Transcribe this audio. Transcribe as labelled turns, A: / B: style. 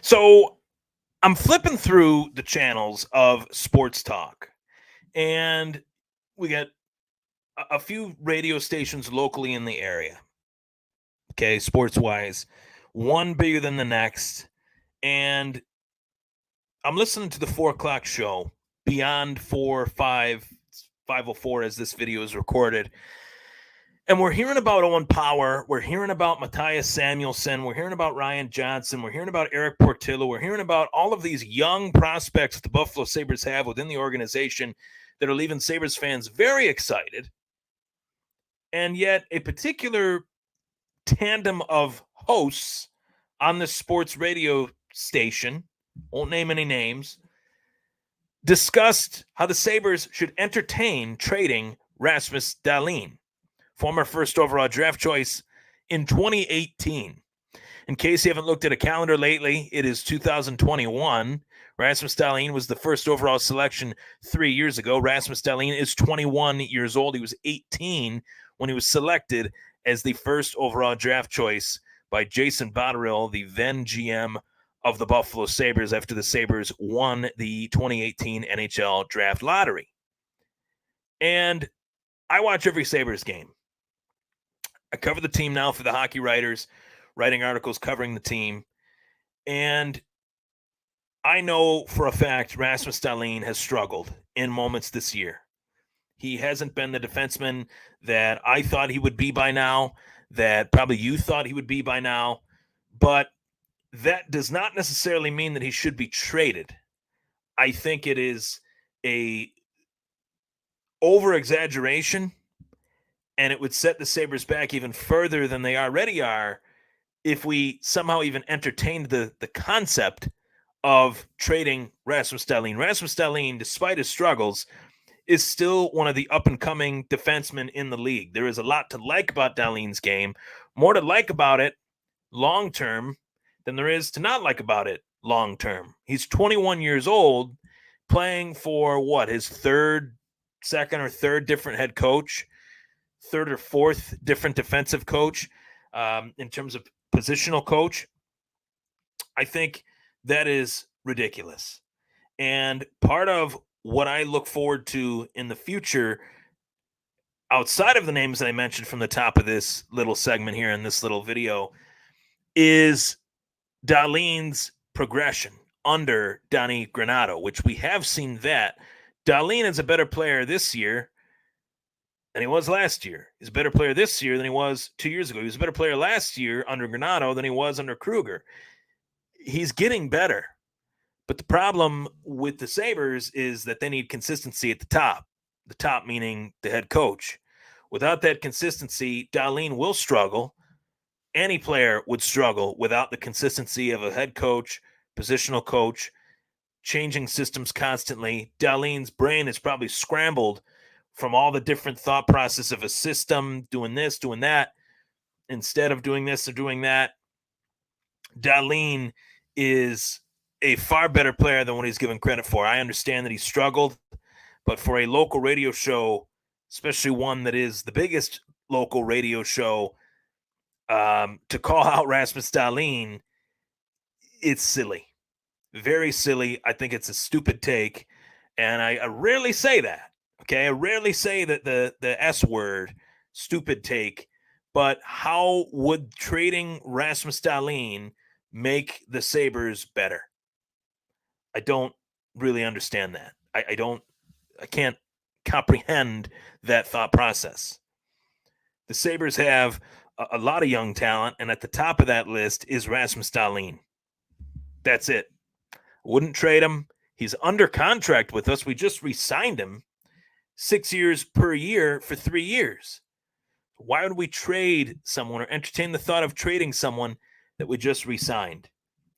A: So I'm flipping through the channels of sports talk, and we got a few radio stations locally in the area. Okay, sports wise, one bigger than the next. And I'm listening to the 4 o'clock show, Beyond 504 as this video is recorded. And we're hearing about Owen Power. We're hearing about Matthias Samuelsson. We're hearing about Ryan Johnson. We're hearing about Eric Portillo. We're hearing about all of these young prospects that the Buffalo Sabres have within the organization that are leaving Sabres fans very excited. And yet a particular tandem of hosts on this sports radio station, won't name any names, discussed how the Sabres should entertain trading Rasmus Dahlin, former first overall draft choice in 2018. In case you haven't looked at a calendar lately, it is 2021. Rasmus Dahlin was the first overall selection 3 years ago. Rasmus Dahlin is 21 years old. He was 18 when he was selected as the first overall draft choice by Jason Botterill, the then GM of the Buffalo Sabres, after the Sabres won the 2018 NHL draft lottery. And I watch every Sabres game. I cover the team now for the Hockey Writers, writing articles covering the team. And I know for a fact Rasmus Dahlin has struggled in moments this year. He hasn't been the defenseman that I thought he would be by now, that probably you thought he would be by now. But that does not necessarily mean that he should be traded. I think it is a over-exaggeration, and it would set the Sabres back even further than they already are if we somehow even entertained the concept of trading Rasmus Dahlin. Rasmus Dahlin, despite his struggles, is still one of the up-and-coming defensemen in the league. There is a lot to like about Dahlin's game, more to like about it long-term than there is to not like about it long-term. He's 21 years old, playing for his second or third different head coach, third or fourth different defensive coach in terms of positional coach. I think that is ridiculous. And part of what I look forward to in the future, outside of the names that I mentioned from the top of this little segment here in this little video, is Dahlin's progression under Donnie Granato, which we have seen that. Dahlin is a better player this year than he was last year. He's a better player this year than he was 2 years ago. He was a better player last year under Granato than he was under Kruger. He's getting better. But the problem with the Sabres is that they need consistency at the top meaning the head coach. Without that consistency, Dahlin will struggle. Any player would struggle without the consistency of a head coach, positional coach, changing systems constantly. Dahlin's brain is probably scrambled from all the different thought process of a system, doing this, doing that, instead of doing this or doing that. Dahlin is a far better player than what he's given credit for. I understand that he struggled, but for a local radio show, especially one that is the biggest local radio show, to call out Rasmus Dahlin, it's silly. Very silly. I think it's a stupid take, and I rarely say that. Okay, I rarely say that the S word, stupid take. But how would trading Rasmus Dahlin make the Sabres better? I don't really understand that. I can't comprehend that thought process. The Sabres have a lot of young talent, and at the top of that list is Rasmus Dahlin. That's it. Wouldn't trade him. He's under contract with us. We just re-signed him 6 years per year for 3 years. Why would we trade someone or entertain the thought of trading someone that we just re-signed?